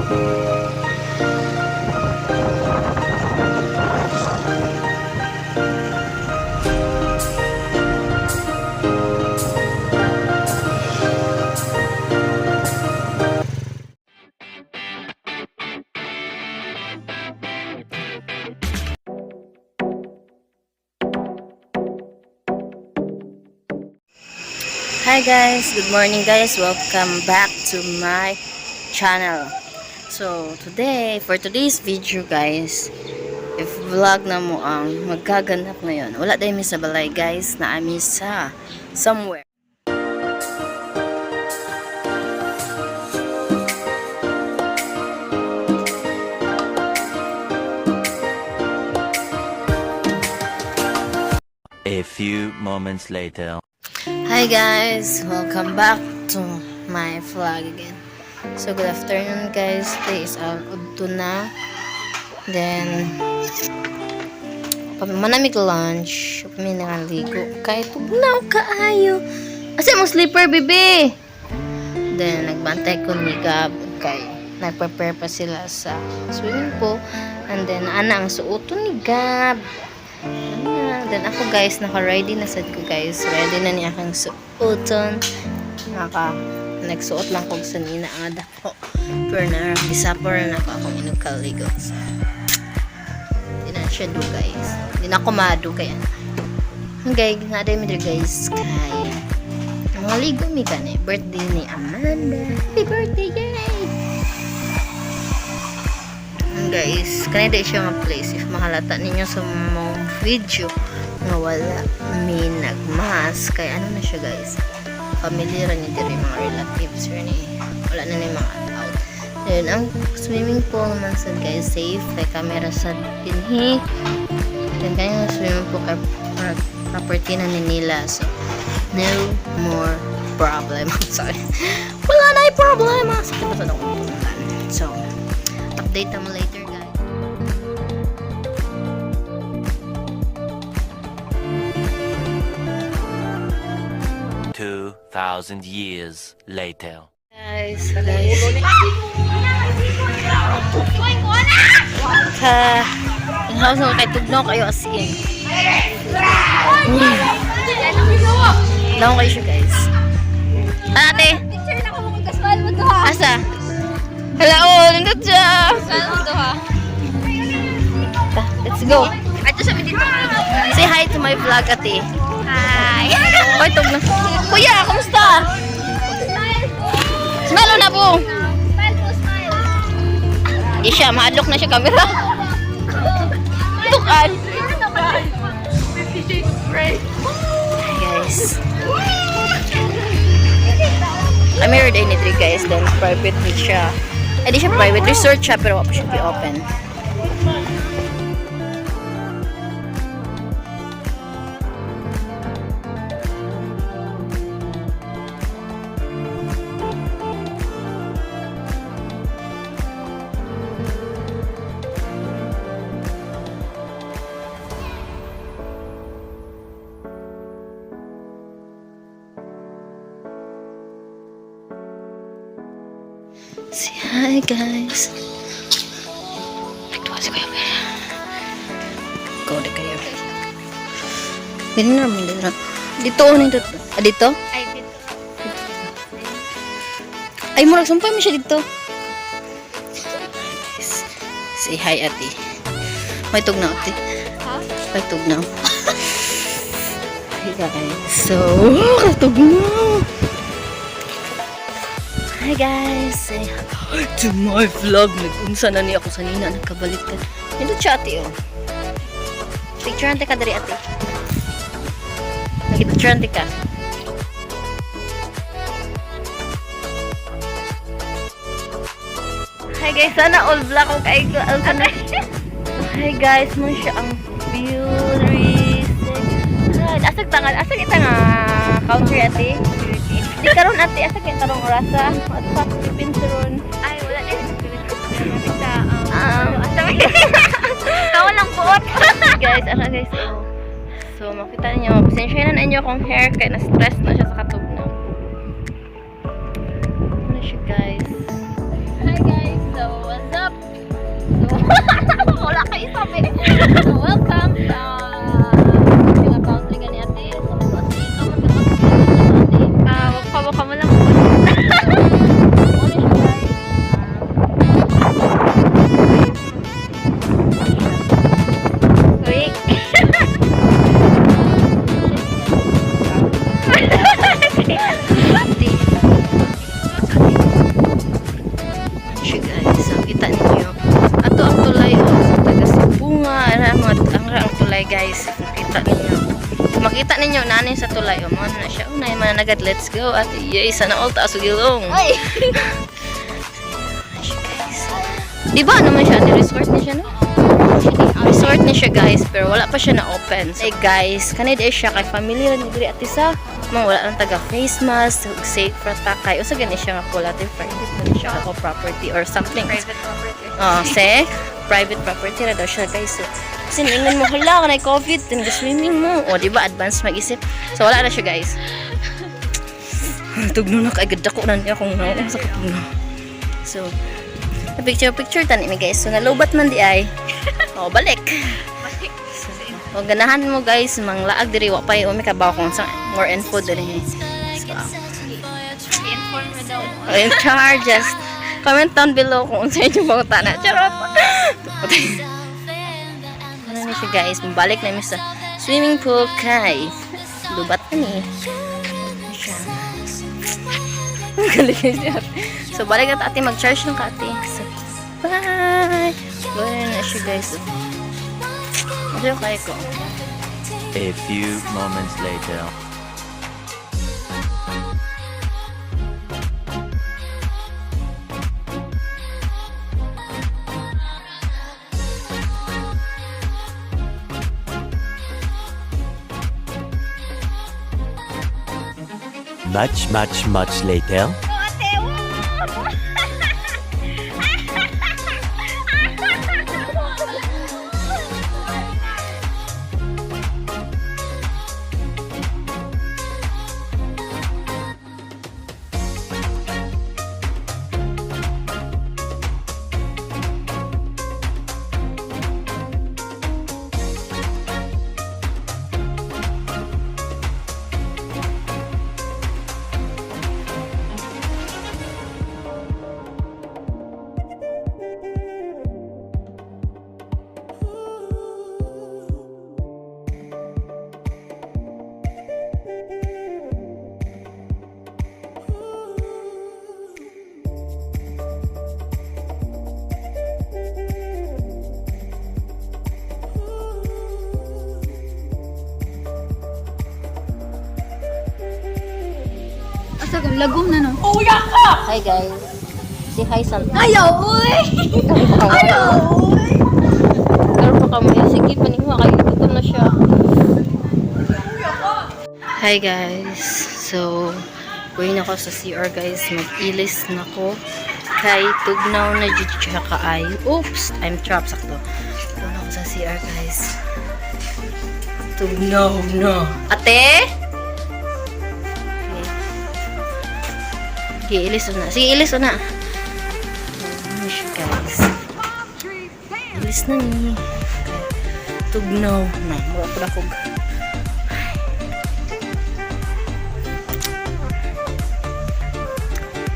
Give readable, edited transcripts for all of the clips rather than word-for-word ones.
Hi guys, good morning guys, welcome back to my channel. So today, for today's video guys, if vlog na mo ang magkaganap ngayon, wala dahil mi sa balay guys, na ami sa somewhere. A few moments later. Hi guys, welcome back to my vlog again. So good afternoon guys, today is Udto na. Then manamig lunch, kami nakaligo. Kahit tugnaw kaayo. Asa mo sleeper bebe? Then nagbantay ko ni Gab kay nagprepare pa sila sa swimming pool. And then ana ang suoton ni Gab. Then ako guys, naka-ready na sad ko guys. Ready na ni akong suoton. Nagsuot lang ko sa nina ang adako. Pero na, disapor na ako akong inugkaligo. So, di na siya do guys. Di na ako mado kaya. Guys, naday mi guys. Kaya, mga ligo mi ka na. Birthday ni Amanda. Happy birthday, yay! Guys, kanina siya nga place. If mahalata ninyo sa mga video nga wala mi nagmas, kaya ano na siya guys, familiar niya diri mga relatives rin wala na ni mga out. Then ang swimming pool naman sa guys, safe kay camera sa pinhi. Then kaya swimming pool kay property na ni nila, so no more problem. Sorry, wala na yung problema so update mo later guys. 2,000 years later. Guys, yung house na kay tugnaw kayo as in. Down kayo siya guys. Ate! Asa? Hala, nandun siya! Let's go! Say hi to my vlog, ate. Hi! Hoy, tugnaw. Kuya, kumusta? Smile na po! Hindi siya, mahadlok na siya camera. Tukan! Guys. I'm here day ni guys, then private beach siya. Eh, di siya private resort siya, pero wala pa siya open. Say hi guys. Nagtuwa si Kuya. Go na kayo. Ganun naman dito. Dito o nito. Ah, dito? Ay, dito. Ay, murag sumpay mo siya dito. Say hi ate. May tugnaw ate. Ha? May tugnaw. Hi guys. So, tugnaw. Hi guys. Say hi to my vlog. Nag-unsa na niya ako sa nina. Nagkabalik ka. Nandun siya ate oh. Picture nante ka dari ate. Nag-picture nante ka. Hi guys, sana all vlog ko kay ko. Hi guys, mo siya ang beauty. Asag tangan, asag kita nga country ate. Di karon ate, asag kita tarong orasa. At sa pinsuron. Ay, wala din. Bisa, asami. Kawan lang buot. Guys, ano guys, so makita niyo, pasensya na ninyo kung hair kaya na-stress na siya sa katugnaw. Ano siya guys? Hi guys, so Welcome sa mga boundary ka ni ate. Waka mo lang po. Uy. Siya guys, ang kita ninyo. Ato ang tulay o sa taga Sibunga. Ang tulay guys. Kita ninyo. Makita ninyo nanin sa tulay o mga na siya. Unay mananagad, let's go. At yay, sana all taas ugilong. Ay. Siya guys. Di ba naman siya? Resort niya siya no? Resort niya siya guys, pero wala pa siya na open. So guys, kanid siya kay familiar ni diri ati sa mga wala lang taga face mask, safe for takay. Usa gani siya nga collateral private na siya ako property or something. Private property. Private property na daw siya guys. So, kasi ningon mo hala ka na COVID, then swimming mo. O di ba advance mag-isip. So wala na siya guys. Tugno na kay gud ko na niya kung naon sa katugno. So picture tani mi guys. So nalubat man di ay. O balik. O ganahan mo guys, manglaag diri wa pay umi kabaw kung sa more info diri. So, I-inform mo daw. in charges. Comment down below kung sa inyo bauta na. Charot. Ano na siya guys, mabalik na mi sa swimming pool kay lubat na ni. Siya. Galing siya. So balik at ate mag-charge ng ka ate. So, bye. Gano'n na siya guys. Ano kayo ko? A few moments later. Much later. Asa ka? Lagom na no? Hi guys. Si hi something. Ayaw, uy! Ayaw, uy! Pero pa kami. Sige, paningwa kayo. Gutom na siya. Hi guys. So, going ako sa CR guys. Mag-ilis na ko. Kay tugnaw na dito siya kaay. Oops! I'm trapped sakto. Going ako sa CR guys. Tugnaw na. Ate? Sige, ilis na. Sige, ilis na. Ano siya guys. Ilis na ni. Tugnaw na. Mura po na kog.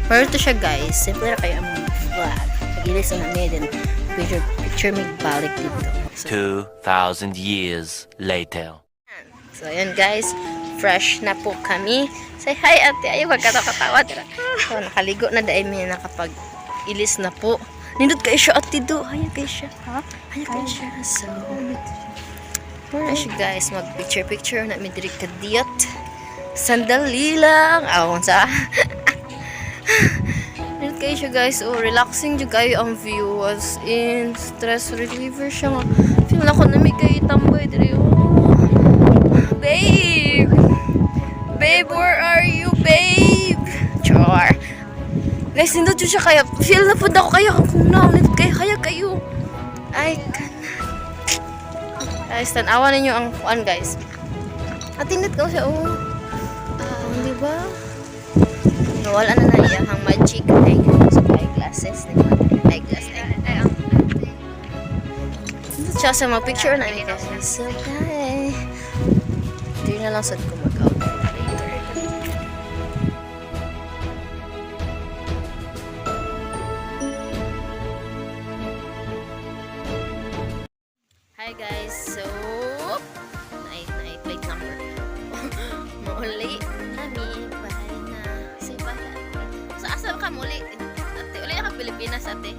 Pero ito siya guys. Simple na kayo ang vlog. Pag-ilis na niya din. Picture may balik dito. So, 2,000 years later. so ayan guys. Fresh na po kami. Say hi ate. Ayaw magkatawa-katawa. So, nakaligo na dahil may nakapag-ilis na po. Nindot kayo siya ate do. Hayag kayo siya. Ha? Hayag kayo siya. So, muna siya guys. Mag-picture na may diri kadiyot. Sandali lang. Awon sa. Nindot kayo siya guys. Oh, relaxing juga kayo ang view. Was in stress reliever siya. Feel ako na may kayo tambay diri. Oh, babe. Babe, where are you, babe? Char. Guys, nindot yun siya kaya. Feel na po ako kayo. Kung nindot kayo, kaya kayo. Ay, guys, tanawa ninyo ang kuan, guys. At nindot ko siya, oh. Di ba? Nawala na na iya ang magic. Ay, sa eyeglasses. Eyeglass. Nindot Siya sa mag-picture na ni guys. So, guys. Hindi na lang sad ko mag-out later. Hi guys. So, night plate number. Muli nami bahay na. Kasi bahay. So, asa ka muli? Ate, uli na ka Pilipinas, ate.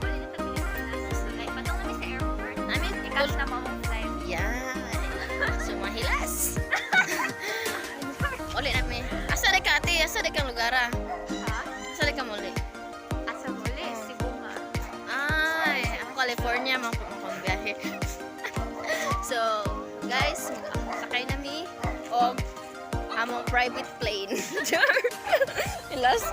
Patong kami sa airport. Nami, Ikas na mo flight. yan. Sumahilas. Uli nami. Asa na ka, ate? Asa na kang lugar, ah? Ha? Asa na ka muli? Asa muli? Cebu nga. Ay, ako California, mga biyahe. So, guys, sakay nami og among private plane. Ilas.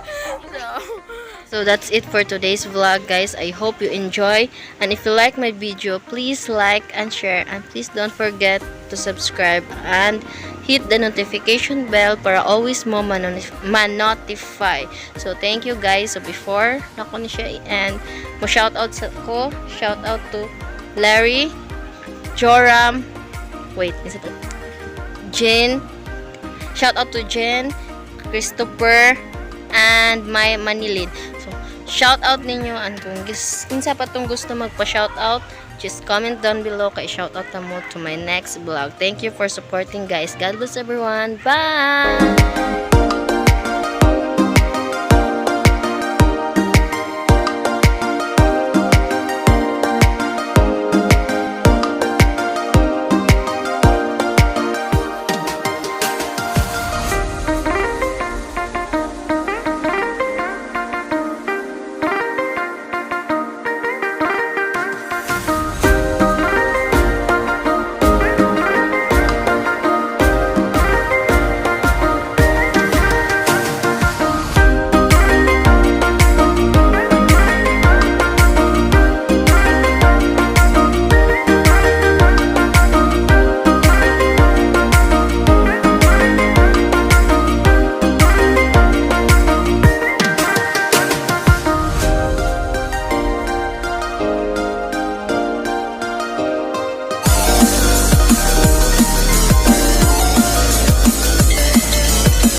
So that's it for today's vlog, guys. I hope you enjoy, and if you like my video, please like and share, and please don't forget to subscribe and hit the notification bell para always mo ma-notify. So thank you guys. So before nako ni siya and mo shout out to Larry, Joram, wait, is it Jen? Shout out to Jen, Christopher, and my Manilin. So, shout out ninyo, and kung kinsa pa tong gusto magpa-shout out, just comment down below kay shout out mo to my next vlog. Thank you for supporting, guys. God bless everyone. Bye!